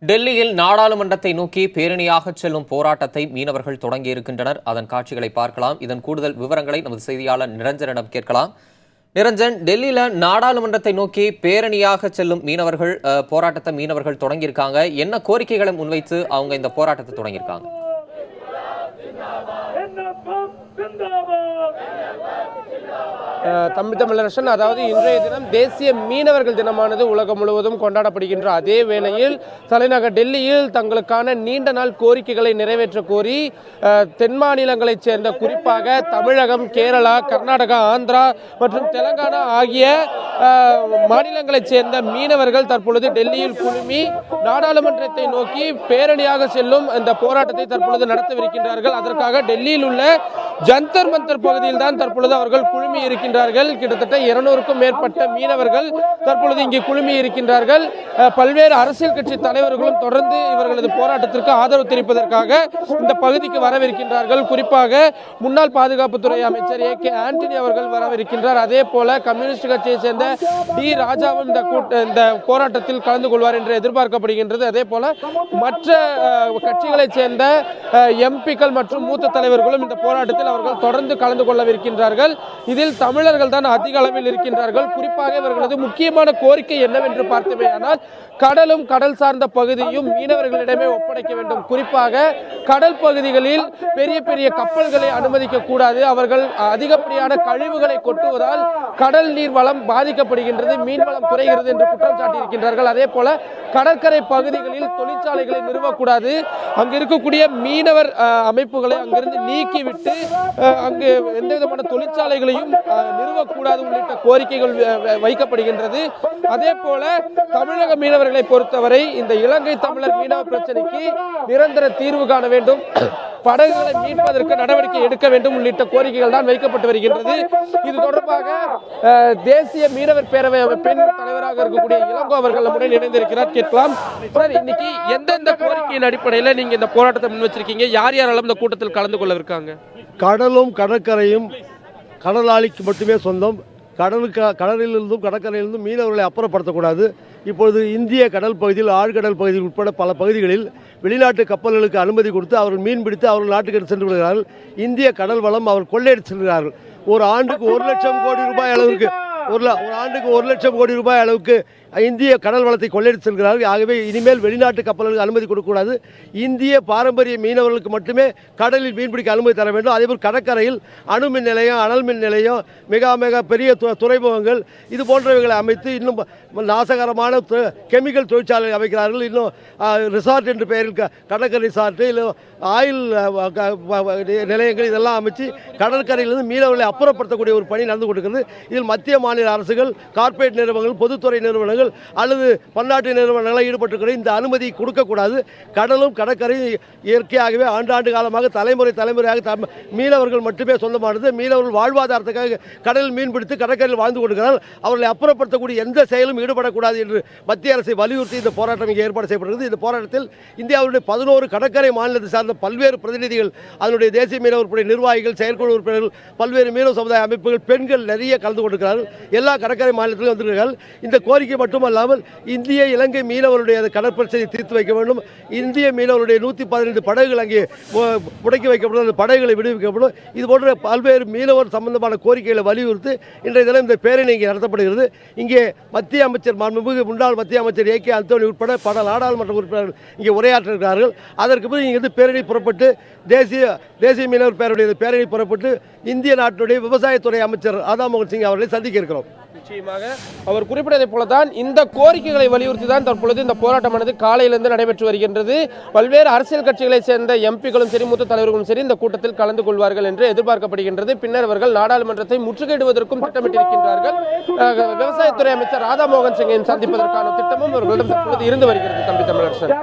டெல்லியில் நாடாளுமன்றத்தை நோக்கி பேரணியாக செல்லும் போராட்டத்தை மீனவர்கள் தொடங்கியிருக்கின்றனர். அதன் காட்சிகளை பார்க்கலாம். இதன் கூடுதல் விவரங்களை நமது செய்தியாளர் நிரஞ்சனிடம் கேட்கலாம். நிரஞ்சன், டெல்லியில நாடாளுமன்றத்தை நோக்கி பேரணியாக செல்லும் போராட்டத்தை தொடங்கியிருக்காங்க. என்ன கோரிக்கைகளை முன்வைத்து அவங்க இந்த போராட்டத்தை தொடங்கியிருக்காங்க? தமிழரசன், அதாவது இன்றைய தினம் தேசிய மீனவர்கள் தினமானது உலகம் முழுவதும் கொண்டாடப்படுகின்ற அதே வேளையில் தலைநகர் டெல்லியில் தங்களுக்கான நீண்ட நாள் கோரிக்கைகளை நிறைவேற்ற கோரி தென் மாநிலங்களைச் சேர்ந்த குறிப்பாக தமிழகம், கேரளா, கர்நாடகா, ஆந்திரா மற்றும் தெலங்கானா ஆகிய மாநிலங்களைச் சேர்ந்த மீனவர்கள் தற்பொழுது டெல்லியில் குழுமி நாடாளுமன்றத்தை நோக்கி பேரணியாக செல்லும் இந்த போராட்டத்தை தற்பொழுது நடத்தவிருக்கின்றார்கள். அதற்காக டெல்லியில் உள்ள ஜந்தர் மந்தர் பகுதியில் தான் தற்பொழுது அவர்கள் குழுமி இருக்கின்றார்கள். கிட்டத்தட்ட 200க்கும் மேற்பட்ட மீனவர்கள் தற்பொழுது இங்கே குழுமி இருக்கின்றார்கள். பல்வேறு அரசியல் கட்சி தலைவர்களும் தொடர்ந்து இவர்களது போராட்டத்திற்கு ஆதரவு தெரிவிப்பதற்காக இந்த பகுதிக்கு வரவிருக்கின்றார்கள். குறிப்பாக முன்னாள் பாதுகாப்புத்துறை அமைச்சர் AK ஆண்டனி அவர்கள் வரவிருக்கின்றார். அதே போல கம்யூனிஸ்ட் கட்சியை சேர்ந்த டி ராஜாவும் இந்த போராட்டத்தில் கலந்து கொள்வார் என்று எதிர்பார்க்கப்படுகின்றது. அதே போல மற்ற கட்சிகளைச் சேர்ந்த எம்பிக்கள் மற்றும் மூத்த தலைவர்களும் இந்த போராட்டத்தில் அவர்கள் தொடர்ந்து கலந்து கொள்ளவிருக்கின்றார்கள். இதில் தமிழர்கள் தான் அதிக அளவில் இருக்கின்றார்கள். குறிப்பாக இவர்களது முக்கியமான கோரிக்கை என்னவென்று பார்த்தோமேயானால் கடலும் கடல் சார்ந்த பகுதியும் மீனவர்களிடமே ஒப்படைக்க வேண்டும். குறிப்பாக கடல் பகுதிகளில் பெரிய பெரிய கப்பல்களை அனுமதிக்க கூடாது. அவர்கள் அதிகப்படியான கழிவுகளை கொட்டுவதால் கடல் நீர் வளம் பாதிக்கப்படுகின்றது, மீன் வளம் குறைகிறது என்று குற்றம் சாட்டியிருக்கின்றார்கள். அதே போல கடற்கரை பகுதிகளில் தொழிற்சாலைகளை நிறுவக்கூடாது. அங்கு இருக்கக்கூடிய மீனவர் அமைப்புகளை அங்கிருந்து நீக்கிவிட்டு அங்கு எந்த விதமான தொழிற்சாலைகளையும் நிறுவக்கூடாது உள்ளிட்ட கோரிக்கைகள் வைக்கப்படுகின்றது. அதே போல தமிழக மீனவர்களை பொறுத்தவரை இந்த இலங்கை தமிழர் மீனவ பிரச்சனைக்கு நிரந்தர தீர்வு காண வேண்டும், படகுகளை மீட்பதற்கு நடவடிக்கை எடுக்க வேண்டும் உள்ளிட்ட கோரிக்கைகள் தான் வைக்கப்பட்டு வருகின்றது. இது தொடர்பாக தேசிய மீனவர் பேரவை அமைப்பின் தலைவராக இருக்கக்கூடிய இளங்கோ அவர்கள் நம்முடன் இணைந்திருக்கிறார். கேட்கலாம் சார், இன்னைக்கு எந்தெந்த கோரிக்கையின் அடிப்படையில் நீங்க இந்த போராட்டத்தை முன் வச்சிருக்கீங்க? யார் யாரெல்லாம் இந்த கூட்டத்தில் கலந்து கொள்ள இருக்காங்க? கடலும் கடற்கரையும் கடலாளிக்கு மட்டுமே சொந்தம். கடலிலிருந்தும் கடற்கரையிலிருந்தும் மீனவர்களை அப்புறப்படுத்தக்கூடாது. இப்பொழுது இந்திய கடல் பகுதியில், ஆழ்கடல் பகுதியில் உட்பட பல பகுதிகளில் வெளிநாட்டு கப்பல்களுக்கு அனுமதி கொடுத்து அவர்கள் மீன் பிடித்து அவர்கள் நாட்டுக்கு சென்று விடுகிறார்கள். இந்திய கடல் வளம் அவர் கொள்ளையடித்து செல்கிறார்கள். ஒரு ஆண்டுக்கு 1 லட்சம் கோடி ரூபாய் அளவிற்கு ஒரு ஆண்டுக்கு 1 லட்சம் கோடி ரூபாய் அளவுக்கு இந்திய கடல் வளத்தை கொள்ளையடித்து செல்கிறார்கள். ஆகவே இனிமேல் வெளிநாட்டு கப்பல்களுக்கு அனுமதி கொடுக்கக்கூடாது. இந்திய பாரம்பரிய மீனவர்களுக்கு மட்டுமே கடலில் மீன்பிடிக்க அனுமதி தர வேண்டும். அதேபோல் கடற்கரையில் அணுமின் நிலையம், அனல் மின் நிலையம், மிக பெரிய துறைமுகங்கள் இது போன்றவைகளை அமைத்து இன்னும் நாசகரமான கெமிக்கல் தொழிற்சாலை அமைக்கிறார்கள். இன்னும் ரிசார்ட் என்ற பெயரில் கடற்கரை ரிசார்ட்டு, இல்லை ஆயில் நிலையங்கள் இதெல்லாம் அமைச்சு கடற்கரையிலிருந்து மீனவர்களை அப்புறப்படுத்தக்கூடிய ஒரு பணி நடந்து கொண்டிருக்கிறது. இதில் மத்திய மாநில அரசுகள், கார்ப்பரேட் நிறுவனங்கள், பொதுத்துறை நிறுவனங்கள் அல்லது பன்னாட்டு நிறுவனங்களை ஈடுபட்டிருக்கிற இந்த அனுமதி கொடுக்கக்கூடாது. கடலும் கடற்கரையும் இயற்கையாகவே ஆண்டாண்டு காலமாக தலைமுறையாக மீனவர்கள் மட்டுமே சொந்தமானது. மீனவர்கள் வாழ்வாதாரத்துக்காக கடலில் மீன்பிடித்து கடற்கரையில் வாழ்ந்து கொண்டிருக்கிறார்கள். அவர்களை அப்புறப்படுத்தக்கூடிய எந்த செயலும் ஈடுபடக்கூடாது என்று மத்திய அரசை வலியுறுத்தி இந்த போராட்டம் இங்கே ஏற்பாடு செய்யப்படுகிறது. இந்த போராட்டத்தில் இந்தியாவுடைய 11 கடற்கரை மாநிலத்தை சார்ந்த பல்வேறு பிரதிநிதிகள், அதனுடைய தேசிய மீனவர் படை நிர்வாகிகள், செயற்குழு உறுப்பினர்கள், பல்வேறு மீனவ சமுதாய அமைப்புகள், பெண்கள் நிறைய கலந்து கொண்டிருக்கிறார்கள். எல்லா கடற்கரை மாநிலத்திலும் வந்திருக்கிறார்கள். இந்த கோரிக்கை மட்டுமல்லாமல் இந்திய இலங்கை மீனவருடைய கடற்பிரச்சனையை தீர்த்து வைக்க வேண்டும். இந்திய மீனவருடைய 115 படகுகள் அங்கே முடக்கி வைக்கப்படும், அந்த படகுகளை விடுவிக்கப்படும். இது போன்ற பல்வேறு மீனவர் சம்பந்தமான கோரிக்கைகளை வலியுறுத்தி இன்றைய தினம் இந்த பேரணி இங்கே நடத்தப்படுகிறது. இங்கே மத்திய அமைச்சர், மாண்புமிகு முன்னாள் மத்திய அமைச்சர் AK ஆண்டனி உட்பட பல நாடாளுமன்ற உறுப்பினர்கள் இங்கே உரையாற்றுகிறார்கள். அதற்கு பிறகு இங்கிருந்து பேரணி புறப்பட்டு தேசிய மீனவர் பேரணி புறப்பட்டு இந்திய நாட்டினுடைய விவசாயத்துறை அமைச்சர் ராதா மோகன் சிங் அவர்களை சந்திக்க இருக்கிறோம். நிச்சயமாக அவர் குறிப்பிட்டதை போலதான் இந்த கோரிக்கைகளை வலியுறுத்தி தான் தற்பொழுது இந்த போராட்டமானது காலையிலிருந்து நடைபெற்று வருகின்றது. பல்வேறு அரசியல் கட்சிகளை சேர்ந்த எம்பிக்களும் சரி, மூத்த தலைவர்களும் சரி இந்த கூட்டத்தில் கலந்து கொள்வார்கள் என்று எதிர்பார்க்கப்படுகின்றது. பின்னர் அவர்கள் நாடாளுமன்றத்தை முற்றுகையிடுவதற்கும் திட்டமிட்டிருக்கின்றார்கள். விவசாயத்துறை அமைச்சர் ராதா மோகன் சிங்கை சந்திப்பதற்கான திட்டமும் அவர்களிடம் தற்பொழுது இருந்து வருகிறது. தம்பி தமிழரசன்.